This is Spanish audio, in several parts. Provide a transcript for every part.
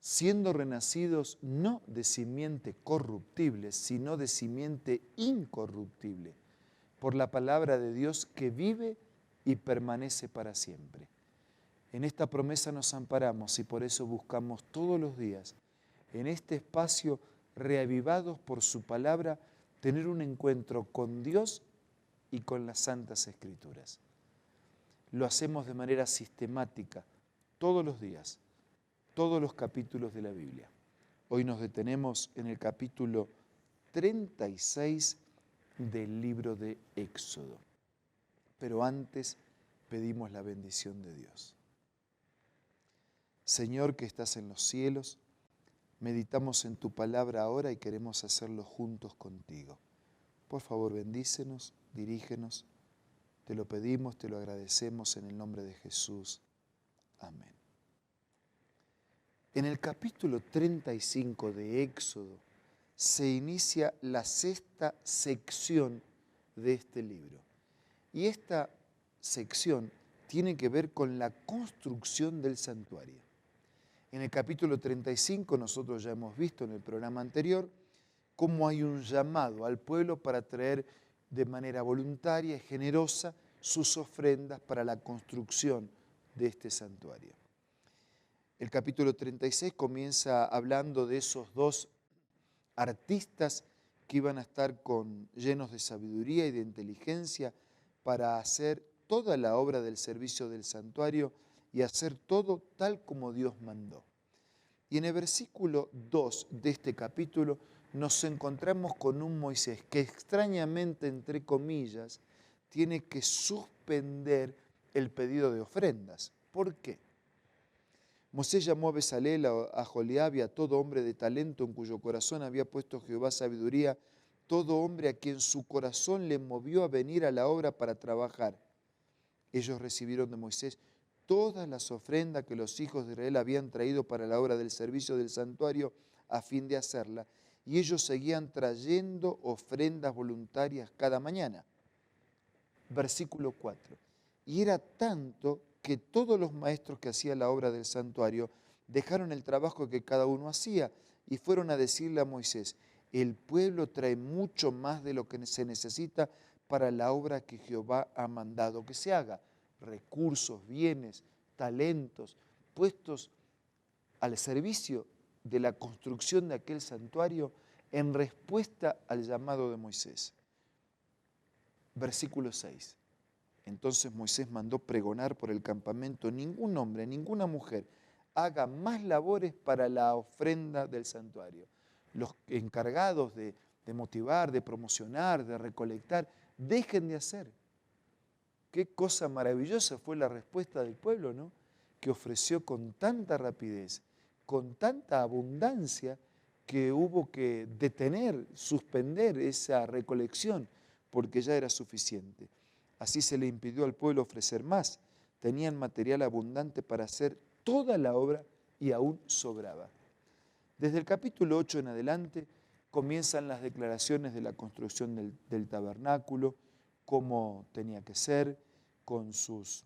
siendo renacidos no de simiente corruptible, sino de simiente incorruptible, por la palabra de Dios que vive y permanece para siempre. En esta promesa nos amparamos y por eso buscamos todos los días, en este espacio, reavivados por su palabra, tener un encuentro con Dios y con las Santas Escrituras. Lo hacemos de manera sistemática, todos los días, todos los capítulos de la Biblia. Hoy nos detenemos en el capítulo 36 del libro de Éxodo. Pero antes pedimos la bendición de Dios. Señor que estás en los cielos, meditamos en tu palabra ahora y queremos hacerlo juntos contigo. Por favor, bendícenos, dirígenos. Te lo pedimos, te lo agradecemos en el nombre de Jesús. Amén. En el capítulo 35 de Éxodo se inicia la sexta sección de este libro. Y esta sección tiene que ver con la construcción del santuario. En el capítulo 35 nosotros ya hemos visto en el programa anterior cómo hay un llamado al pueblo para traer de manera voluntaria y generosa sus ofrendas para la construcción de este santuario. El capítulo 36 comienza hablando de esos dos artistas que iban a estar llenos de sabiduría y de inteligencia para hacer toda la obra del servicio del santuario y hacer todo tal como Dios mandó. Y en el versículo 2 de este capítulo nos encontramos con un Moisés que extrañamente, entre comillas, tiene que suspender el pedido de ofrendas. ¿Por qué? Moisés llamó a Bezalel, a Joliab y a todo hombre de talento en cuyo corazón había puesto Jehová sabiduría, todo hombre a quien su corazón le movió a venir a la obra para trabajar. Ellos recibieron de Moisés todas las ofrendas que los hijos de Israel habían traído para la obra del servicio del santuario a fin de hacerla, y ellos seguían trayendo ofrendas voluntarias cada mañana. Versículo 4. Y era tanto que todos los maestros que hacían la obra del santuario dejaron el trabajo que cada uno hacía y fueron a decirle a Moisés: el pueblo trae mucho más de lo que se necesita para la obra que Jehová ha mandado que se haga. Recursos, bienes, talentos, puestos al servicio de la construcción de aquel santuario en respuesta al llamado de Moisés. Versículo 6. Entonces Moisés mandó pregonar por el campamento: ningún hombre, ninguna mujer haga más labores para la ofrenda del santuario. Los encargados de motivar, de promocionar, de recolectar, dejen de hacer. Qué cosa maravillosa fue la respuesta del pueblo, ¿no? Que ofreció con tanta rapidez, con tanta abundancia, que hubo que detener, suspender esa recolección, porque ya era suficiente. Así se le impidió al pueblo ofrecer más. Tenían material abundante para hacer toda la obra y aún sobraba. Desde el capítulo 8 en adelante comienzan las declaraciones de la construcción del tabernáculo, cómo tenía que ser, con sus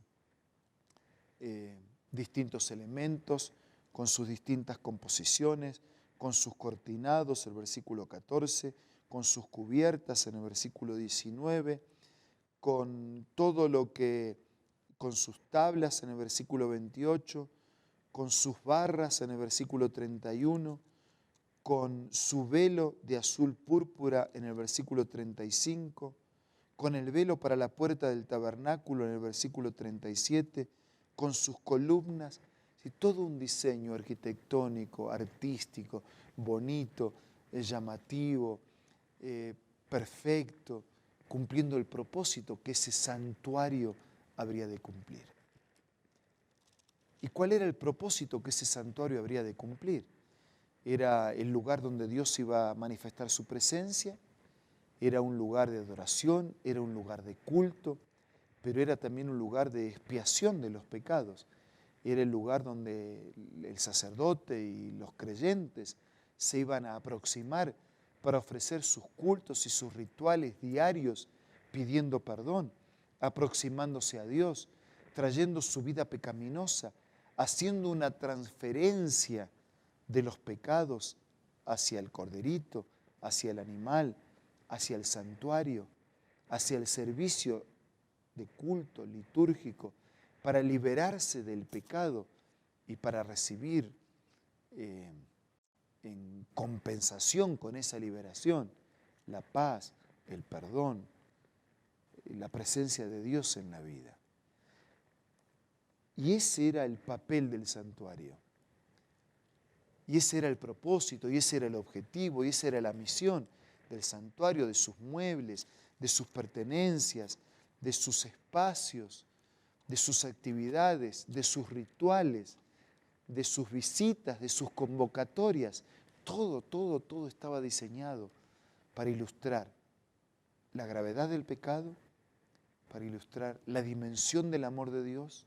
distintos elementos, con sus distintas composiciones, con sus cortinados, el versículo 14, con sus cubiertas en el versículo 19, con todo lo que, con sus tablas en el versículo 28, con sus barras en el versículo 31, con su velo de azul púrpura en el versículo 35, con el velo para la puerta del tabernáculo en el versículo 37, con sus columnas, todo un diseño arquitectónico, artístico, bonito, llamativo, perfecto, cumpliendo el propósito que ese santuario habría de cumplir. ¿Y cuál era el propósito que ese santuario habría de cumplir? Era el lugar donde Dios iba a manifestar su presencia, era un lugar de adoración, era un lugar de culto, pero era también un lugar de expiación de los pecados. Era el lugar donde el sacerdote y los creyentes se iban a aproximar para ofrecer sus cultos y sus rituales diarios, pidiendo perdón, aproximándose a Dios, trayendo su vida pecaminosa, haciendo una transferencia de los pecados hacia el corderito, hacia el animal, hacia el santuario, hacia el servicio de culto litúrgico, para liberarse del pecado y para recibir en compensación con esa liberación la paz, el perdón, la presencia de Dios en la vida. Y ese era el papel del santuario. Y ese era el propósito, y ese era el objetivo, y esa era la misión del santuario, de sus muebles, de sus pertenencias, de sus espacios, de sus actividades, de sus rituales, de sus visitas, de sus convocatorias. Todo estaba diseñado para ilustrar la gravedad del pecado, para ilustrar la dimensión del amor de Dios,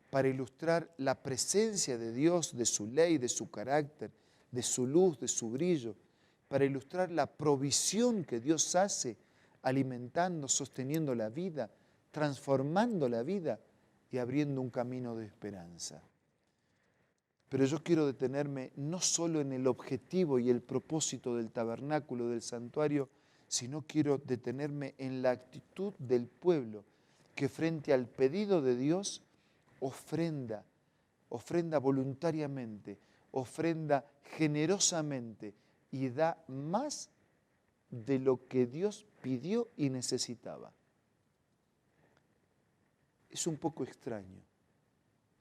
para ilustrar la presencia de Dios, de su ley, de su carácter, de su luz, de su brillo, para ilustrar la provisión que Dios hace alimentando, sosteniendo la vida, transformando la vida y abriendo un camino de esperanza. Pero yo quiero detenerme no solo en el objetivo y el propósito del tabernáculo, del santuario, sino quiero detenerme en la actitud del pueblo que frente al pedido de Dios ofrenda voluntariamente, ofrenda generosamente y da más de lo que Dios pidió y necesitaba. Es un poco extraño.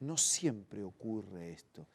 No siempre ocurre esto.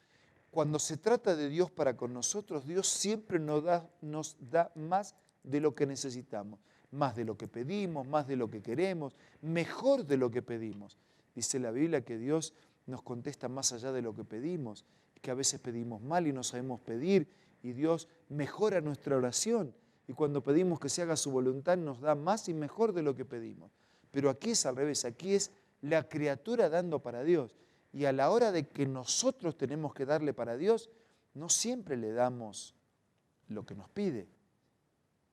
Cuando se trata de Dios para con nosotros, Dios siempre nos da más de lo que necesitamos, más de lo que pedimos, más de lo que queremos, mejor de lo que pedimos. Dice la Biblia que Dios nos contesta más allá de lo que pedimos, que a veces pedimos mal y no sabemos pedir, y Dios mejora nuestra oración. Y cuando pedimos que se haga su voluntad, nos da más y mejor de lo que pedimos. Pero aquí es al revés, aquí es la criatura dando para Dios. Y a la hora de que nosotros tenemos que darle para Dios, no siempre le damos lo que nos pide.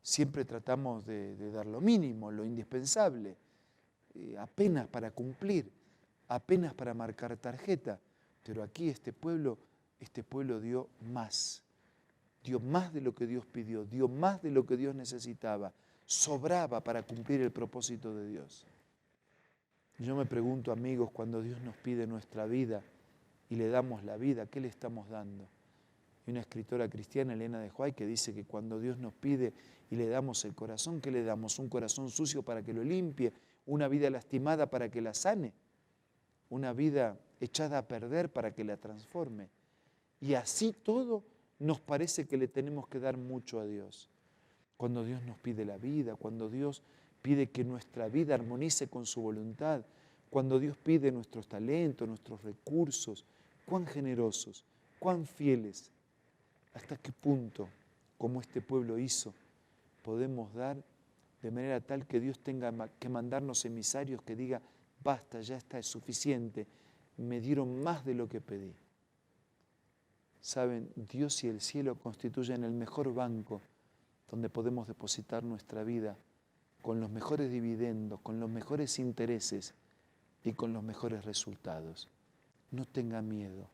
Siempre tratamos de dar lo mínimo, lo indispensable, apenas para cumplir, apenas para marcar tarjeta. Pero aquí este pueblo dio más de lo que Dios pidió, dio más de lo que Dios necesitaba, sobraba para cumplir el propósito de Dios. Yo me pregunto, amigos, cuando Dios nos pide nuestra vida y le damos la vida, ¿qué le estamos dando? Hay una escritora cristiana, Elena de White, que dice que cuando Dios nos pide y le damos el corazón, ¿qué le damos? Un corazón sucio para que lo limpie, una vida lastimada para que la sane, una vida echada a perder para que la transforme. Y así todo nos parece que le tenemos que dar mucho a Dios. Cuando Dios nos pide la vida, cuando Dios pide que nuestra vida armonice con su voluntad, cuando Dios pide nuestros talentos, nuestros recursos, cuán generosos, cuán fieles, hasta qué punto, como este pueblo hizo, podemos dar de manera tal que Dios tenga que mandarnos emisarios que diga, basta, ya está, es suficiente, me dieron más de lo que pedí. Saben, Dios y el cielo constituyen el mejor banco donde podemos depositar nuestra vida con los mejores dividendos, con los mejores intereses y con los mejores resultados. No tenga miedo,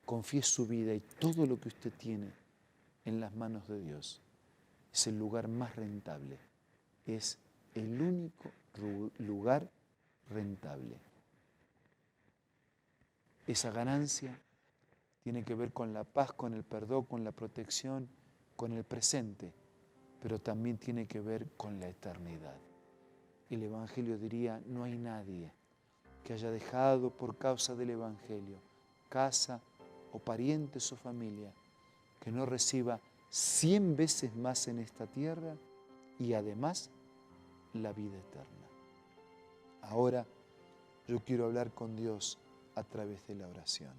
confíe su vida y todo lo que usted tiene en las manos de Dios. Es el lugar más rentable, es el único lugar rentable. Esa ganancia tiene que ver con la paz, con el perdón, con la protección, con el presente, pero también tiene que ver con la eternidad. El Evangelio diría, no hay nadie que haya dejado por causa del Evangelio casa o parientes o familia que no reciba 100 veces más en esta tierra y además la vida eterna. Ahora yo quiero hablar con Dios a través de la oración.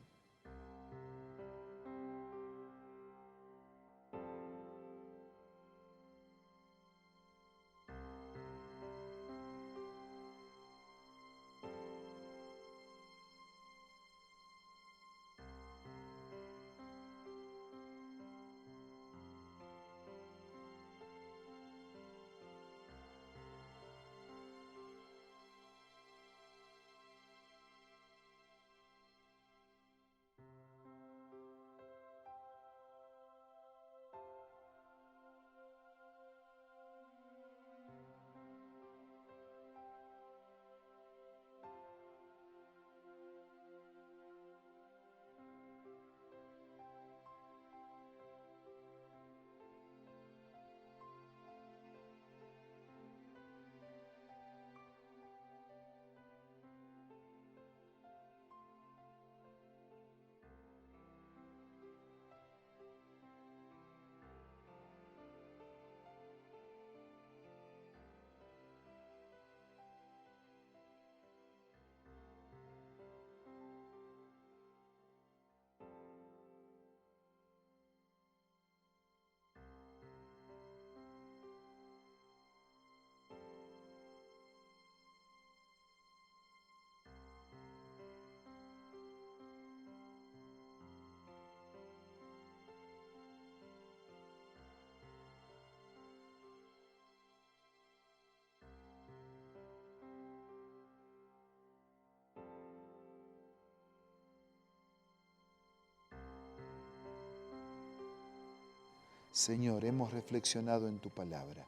Señor, hemos reflexionado en tu palabra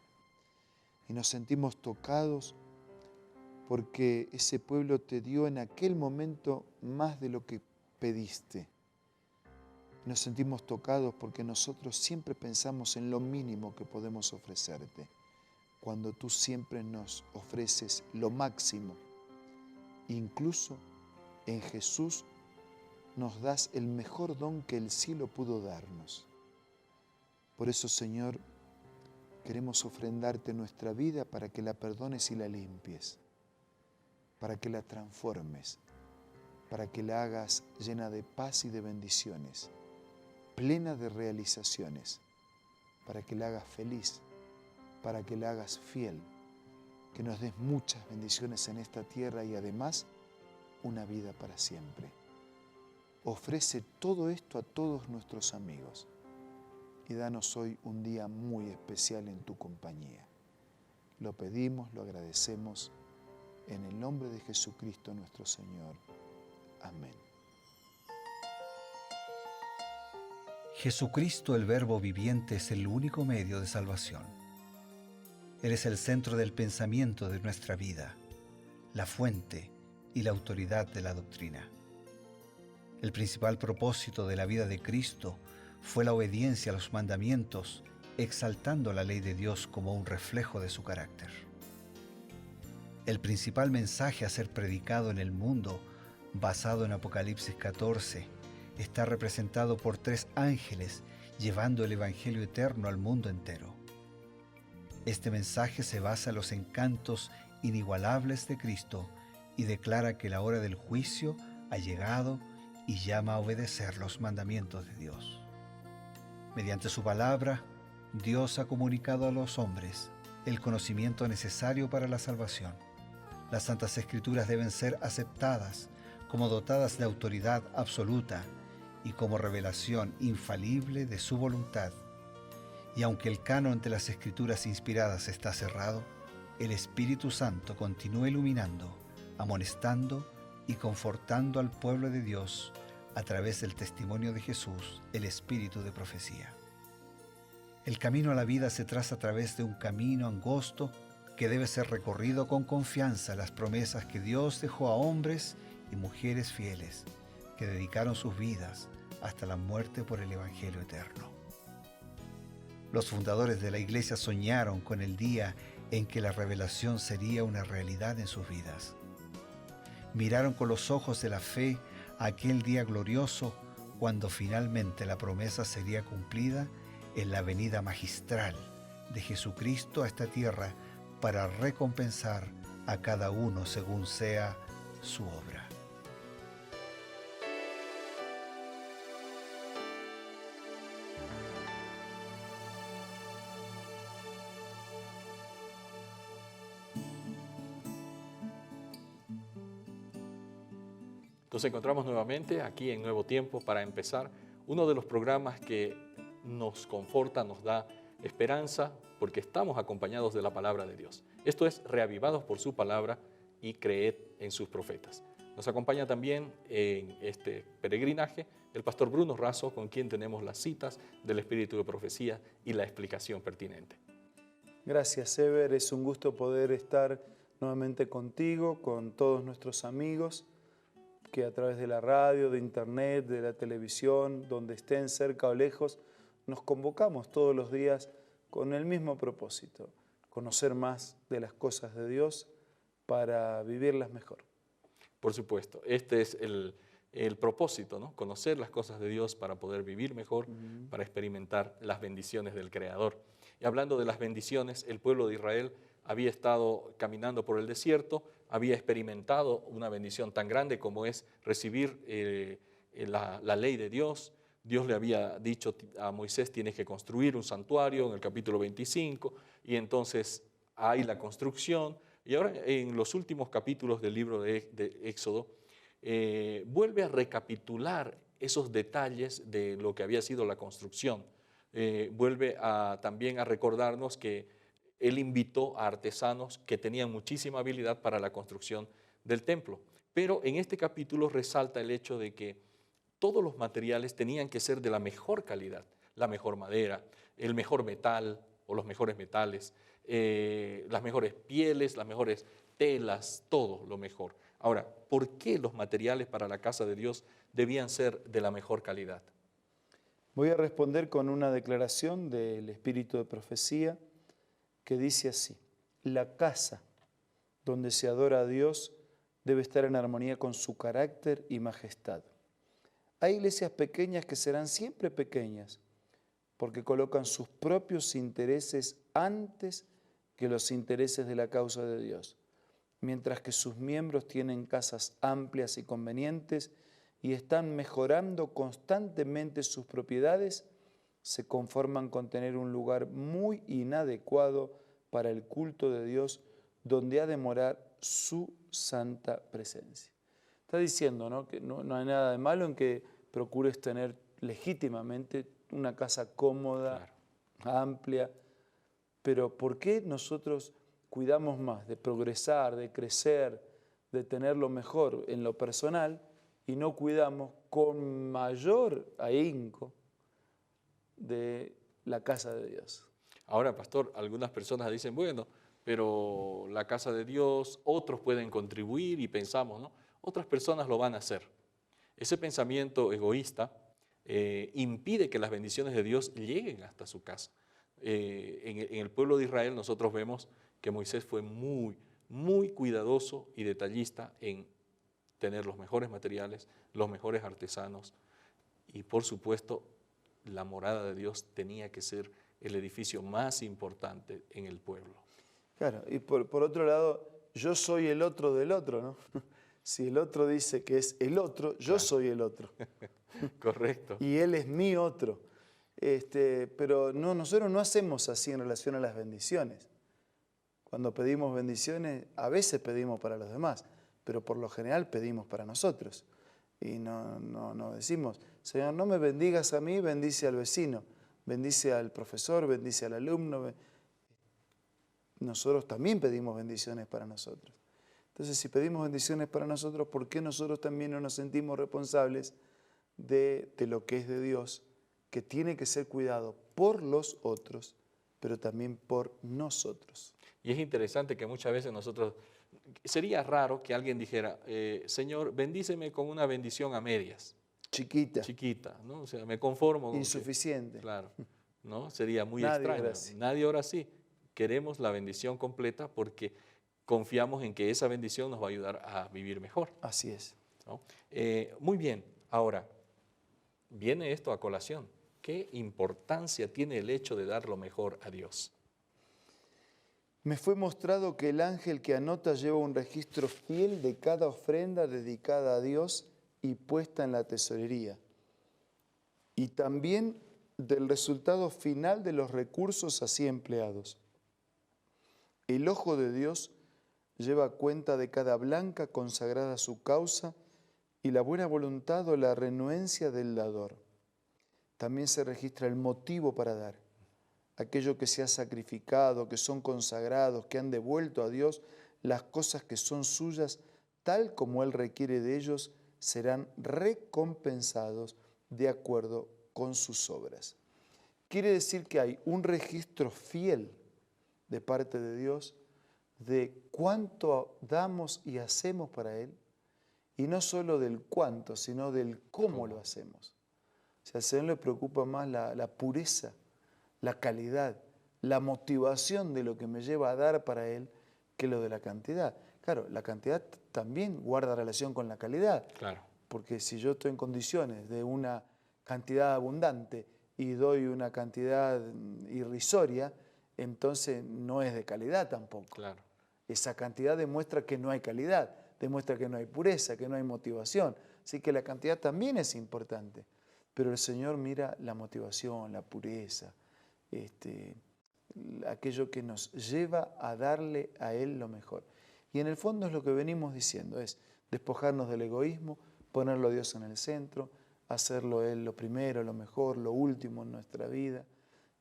y nos sentimos tocados porque ese pueblo te dio en aquel momento más de lo que pediste. Nos sentimos tocados porque nosotros siempre pensamos en lo mínimo que podemos ofrecerte, cuando tú siempre nos ofreces lo máximo. Incluso en Jesús nos das el mejor don que el cielo pudo darnos. Por eso, Señor, queremos ofrendarte nuestra vida para que la perdones y la limpies, para que la transformes, para que la hagas llena de paz y de bendiciones, plena de realizaciones, para que la hagas feliz, para que la hagas fiel, que nos des muchas bendiciones en esta tierra y además una vida para siempre. Ofrece todo esto a todos nuestros amigos y danos hoy un día muy especial en tu compañía. Lo pedimos, lo agradecemos, en el nombre de Jesucristo nuestro Señor. Amén. Jesucristo, el Verbo viviente, es el único medio de salvación. Él es el centro del pensamiento de nuestra vida, la fuente y la autoridad de la doctrina. El principal propósito de la vida de Cristo fue la obediencia a los mandamientos, exaltando la ley de Dios como un reflejo de su carácter. El principal mensaje a ser predicado en el mundo, basado en Apocalipsis 14, está representado por 3 ángeles llevando el Evangelio eterno al mundo entero. Este mensaje se basa en los encantos inigualables de Cristo y declara que la hora del juicio ha llegado y llama a obedecer los mandamientos de Dios. Mediante su palabra, Dios ha comunicado a los hombres el conocimiento necesario para la salvación. Las Santas Escrituras deben ser aceptadas como dotadas de autoridad absoluta y como revelación infalible de su voluntad. Y aunque el canon de las Escrituras inspiradas está cerrado, el Espíritu Santo continúa iluminando, amonestando y confortando al pueblo de Dios a través del testimonio de Jesús, el Espíritu de profecía. El camino a la vida se traza a través de un camino angosto que debe ser recorrido con confianza a las promesas que Dios dejó a hombres y mujeres fieles que dedicaron sus vidas hasta la muerte por el Evangelio eterno. Los fundadores de la Iglesia soñaron con el día en que la revelación sería una realidad en sus vidas. Miraron con los ojos de la fe a aquel día glorioso cuando finalmente la promesa sería cumplida en la venida magistral de Jesucristo a esta tierra para recompensar a cada uno según sea su obra. Nos encontramos nuevamente aquí en Nuevo Tiempo para empezar uno de los programas que nos conforta, nos da esperanza, porque estamos acompañados de la palabra de Dios. Esto es Reavivados por su palabra y creed en sus profetas. Nos acompaña también en este peregrinaje el pastor Bruno Razo, con quien tenemos las citas del Espíritu de Profecía y la explicación pertinente. Gracias, Ever. Es un gusto poder estar nuevamente contigo, con todos nuestros amigos que a través de la radio, de internet, de la televisión, donde estén cerca o lejos, nos convocamos todos los días con el mismo propósito, conocer más de las cosas de Dios para vivirlas mejor. Por supuesto, este es el propósito, ¿no? Conocer las cosas de Dios para poder vivir mejor, para experimentar las bendiciones del Creador. Y hablando de las bendiciones, el pueblo de Israel había estado caminando por el desierto, había experimentado una bendición tan grande como es recibir la ley de Dios. Dios le había dicho a Moisés: tienes que construir un santuario en el capítulo 25, y entonces hay la construcción. Y ahora en los últimos capítulos del libro de Éxodo, vuelve a recapitular esos detalles de lo que había sido la construcción. Vuelve también a recordarnos que Él invitó a artesanos que tenían muchísima habilidad para la construcción del templo. Pero en este capítulo resalta el hecho de que todos los materiales tenían que ser de la mejor calidad, la mejor madera, el mejor metal o los mejores metales, las mejores pieles, las mejores telas, todo lo mejor. Ahora, ¿por qué los materiales para la casa de Dios debían ser de la mejor calidad? Voy a responder con una declaración del Espíritu de Profecía que dice así: la casa donde se adora a Dios debe estar en armonía con su carácter y majestad. Hay iglesias pequeñas que serán siempre pequeñas porque colocan sus propios intereses antes que los intereses de la causa de Dios, mientras que sus miembros tienen casas amplias y convenientes y están mejorando constantemente sus propiedades, se conforman con tener un lugar muy inadecuado para el culto de Dios donde ha de morar su santa presencia. Está diciendo, ¿no?, que no hay nada de malo en que procures tener legítimamente una casa cómoda, claro, amplia, pero ¿por qué nosotros cuidamos más de progresar, de crecer, de tener lo mejor en lo personal y no cuidamos con mayor ahínco de la casa de Dios? Ahora, pastor, algunas personas dicen, bueno, pero la casa de Dios, otros pueden contribuir y pensamos, ¿no? Otras personas lo van a hacer. Ese pensamiento egoísta impide que las bendiciones de Dios lleguen hasta su casa. En el pueblo de Israel nosotros vemos que Moisés fue muy cuidadoso y detallista en tener los mejores materiales, los mejores artesanos y por supuesto la morada de Dios tenía que ser el edificio más importante en el pueblo. Claro, y por otro lado, yo soy el otro del otro, ¿no? Si el otro dice que es el otro, yo claro, soy el otro. Correcto. Y él es mi otro. Pero no, nosotros no hacemos así en relación a las bendiciones. Cuando pedimos bendiciones, a veces pedimos para los demás, pero por lo general pedimos para nosotros. Y no decimos, Señor, no me bendigas a mí, bendice al vecino, bendice al profesor, bendice al alumno. Nosotros también pedimos bendiciones para nosotros. Entonces, si pedimos bendiciones para nosotros, ¿por qué nosotros también no nos sentimos responsables de lo que es de Dios, que tiene que ser cuidado por los otros, pero también por nosotros? Y es interesante que muchas veces nosotros, sería raro que alguien dijera, Señor, bendíceme con una bendición a medias. Chiquita. Chiquita, ¿no? O sea, me conformo con insuficiente. Claro, ¿no? Sería muy Nadie extraño. ora así. Nadie ora así. Queremos la bendición completa porque confiamos en que esa bendición nos va a ayudar a vivir mejor. Así es. ¿No? Muy bien, ahora, viene esto a colación. ¿Qué importancia tiene el hecho de dar lo mejor a Dios? Me fue mostrado que el ángel que anota lleva un registro fiel de cada ofrenda dedicada a Dios y puesta en la tesorería, y también del resultado final de los recursos así empleados. El ojo de Dios lleva cuenta de cada blanca consagrada a su causa y la buena voluntad o la renuencia del dador. También se registra el motivo para dar, aquello que se ha sacrificado, que son consagrados, que han devuelto a Dios las cosas que son suyas, tal como Él requiere de ellos, serán recompensados de acuerdo con sus obras. Quiere decir que hay un registro fiel de parte de Dios de cuánto damos y hacemos para Él, y no solo del cuánto, sino del cómo lo hacemos. O sea, al Señor le preocupa más la pureza, la calidad, la motivación de lo que me lleva a dar para Él que lo de la cantidad. Claro, la cantidad también guarda relación con la calidad. Claro. Porque si yo estoy en condiciones de una cantidad abundante y doy una cantidad irrisoria, entonces no es de calidad tampoco. Claro. Esa cantidad demuestra que no hay calidad, demuestra que no hay pureza, que no hay motivación. Así que la cantidad también es importante. Pero el Señor mira la motivación, la pureza, aquello que nos lleva a darle a Él lo mejor. Y en el fondo es lo que venimos diciendo, es despojarnos del egoísmo, ponerlo a Dios en el centro, hacerlo Él lo primero, lo mejor, lo último en nuestra vida.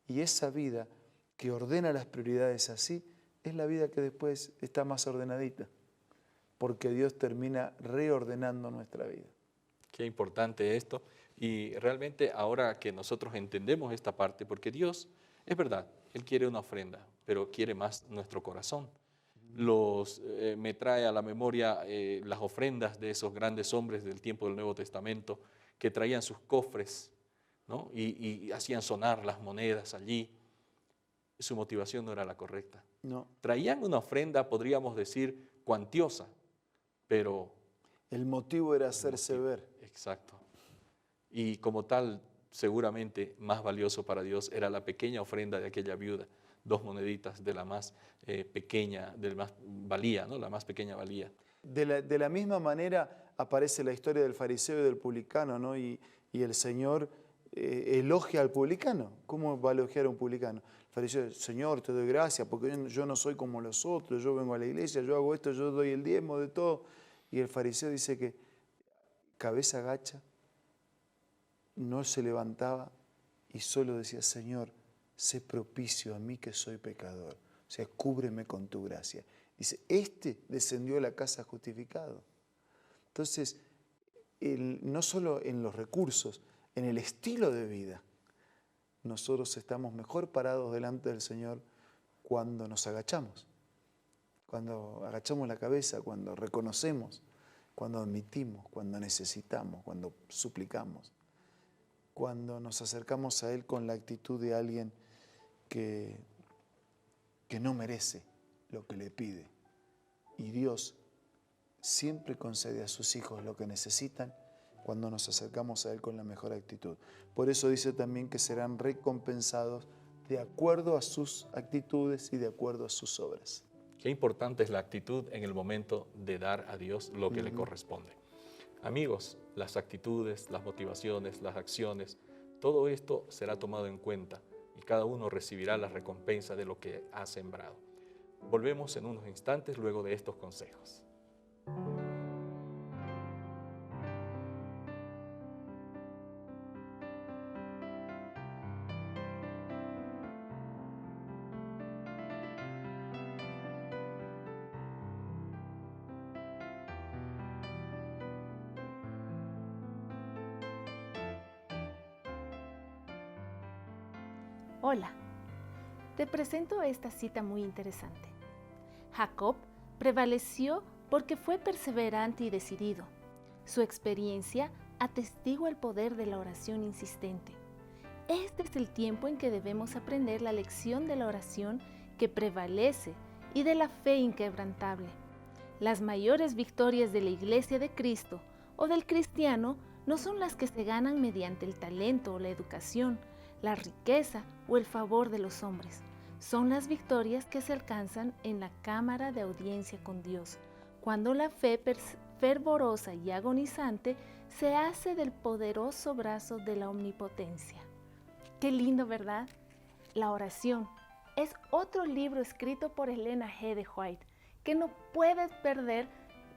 Y esa vida que ordena las prioridades así, es la vida que después está más ordenadita, porque Dios termina reordenando nuestra vida. Qué importante esto. Y realmente ahora que nosotros entendemos esta parte, porque Dios Es verdad, Él quiere una ofrenda, pero quiere más nuestro corazón. Me trae a la memoria las ofrendas de esos grandes hombres del tiempo del Nuevo Testamento que traían sus cofres, ¿no? y hacían sonar las monedas allí. Su motivación no era la correcta. No. Traían una ofrenda, podríamos decir, cuantiosa, pero... El motivo era hacerse ver. Exacto. Y como tal, seguramente más valioso para Dios era la pequeña ofrenda de aquella viuda, 2 moneditas de la más pequeña, de la más valía, ¿no? La más pequeña valía. De la misma manera aparece la historia del fariseo y del publicano, ¿no? Y el Señor elogia al publicano. ¿Cómo va a elogiar a un publicano? El fariseo, Señor, te doy gracias porque yo no soy como los otros, yo vengo a la iglesia, yo hago esto, yo doy el diezmo de todo. Y el fariseo dice que cabeza gacha, no se levantaba y solo decía, Señor, sé propicio a mí que soy pecador. O sea, cúbreme con tu gracia. Dice, descendió a la casa justificado. Entonces, no solo en los recursos, en el estilo de vida, nosotros estamos mejor parados delante del Señor cuando nos agachamos. Cuando agachamos la cabeza, cuando reconocemos, cuando admitimos, cuando necesitamos, cuando suplicamos, cuando nos acercamos a Él con la actitud de alguien que no merece lo que le pide. Y Dios siempre concede a sus hijos lo que necesitan cuando nos acercamos a Él con la mejor actitud. Por eso dice también que serán recompensados de acuerdo a sus actitudes y de acuerdo a sus obras. Qué importante es la actitud en el momento de dar a Dios lo que le corresponde. Amigos, las actitudes, las motivaciones, las acciones, todo esto será tomado en cuenta y cada uno recibirá la recompensa de lo que ha sembrado. Volvemos en unos instantes luego de estos consejos. Hola, te presento esta cita muy interesante. Jacob prevaleció porque fue perseverante y decidido. Su experiencia atestigua el poder de la oración insistente. Este es el tiempo en que debemos aprender la lección de la oración que prevalece y de la fe inquebrantable. Las mayores victorias de la Iglesia de Cristo o del cristiano no son las que se ganan mediante el talento o la educación, la riqueza o el favor de los hombres. Son las victorias que se alcanzan en la cámara de audiencia con Dios, cuando la fe fervorosa y agonizante se hace del poderoso brazo de la omnipotencia. Qué lindo, ¿verdad? La oración es otro libro escrito por Elena G. de White que no puedes perder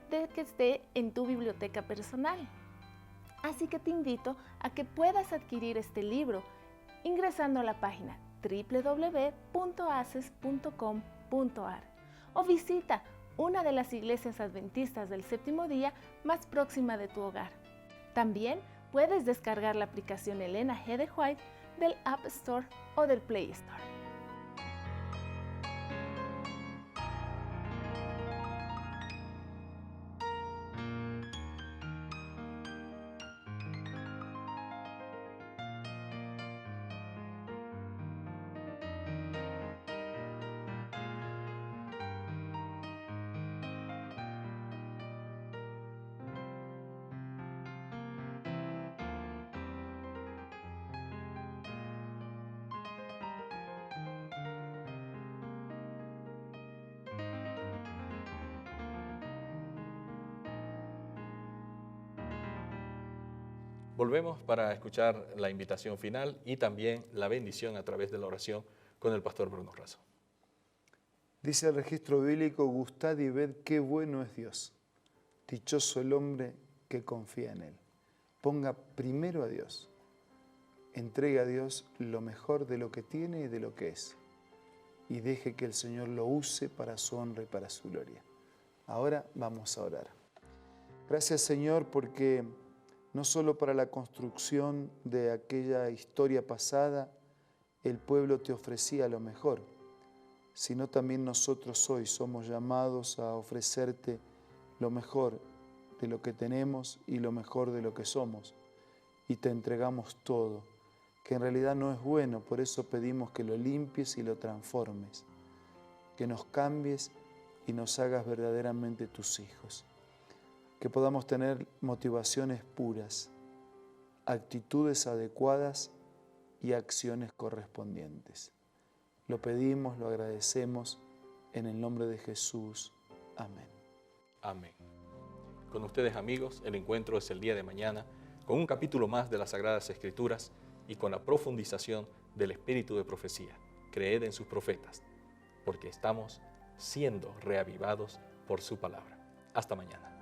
de que esté en tu biblioteca personal. Así que te invito a que puedas adquirir este libro ingresando a la página www.aces.com.ar o visita una de las iglesias adventistas del séptimo día más próxima de tu hogar. También puedes descargar la aplicación Elena G. de White del App Store o del Play Store. Volvemos para escuchar la invitación final y también la bendición a través de la oración con el pastor Bruno Razo. Dice el registro bíblico, gustad y ved qué bueno es Dios. Dichoso el hombre que confía en Él. Ponga primero a Dios. Entregue a Dios lo mejor de lo que tiene y de lo que es. Y deje que el Señor lo use para su honra y para su gloria. Ahora vamos a orar. Gracias, Señor, porque no solo para la construcción de aquella historia pasada el pueblo te ofrecía lo mejor, sino también nosotros hoy somos llamados a ofrecerte lo mejor de lo que tenemos y lo mejor de lo que somos. Y te entregamos todo, que en realidad no es bueno, por eso pedimos que lo limpies y lo transformes, que nos cambies y nos hagas verdaderamente tus hijos, que podamos tener motivaciones puras, actitudes adecuadas y acciones correspondientes. Lo pedimos, lo agradecemos, en el nombre de Jesús. Amén. Amén. Con ustedes, amigos, el encuentro es el día de mañana, con un capítulo más de las Sagradas Escrituras y con la profundización del espíritu de profecía. Creed en sus profetas, porque estamos siendo reavivados por su palabra. Hasta mañana.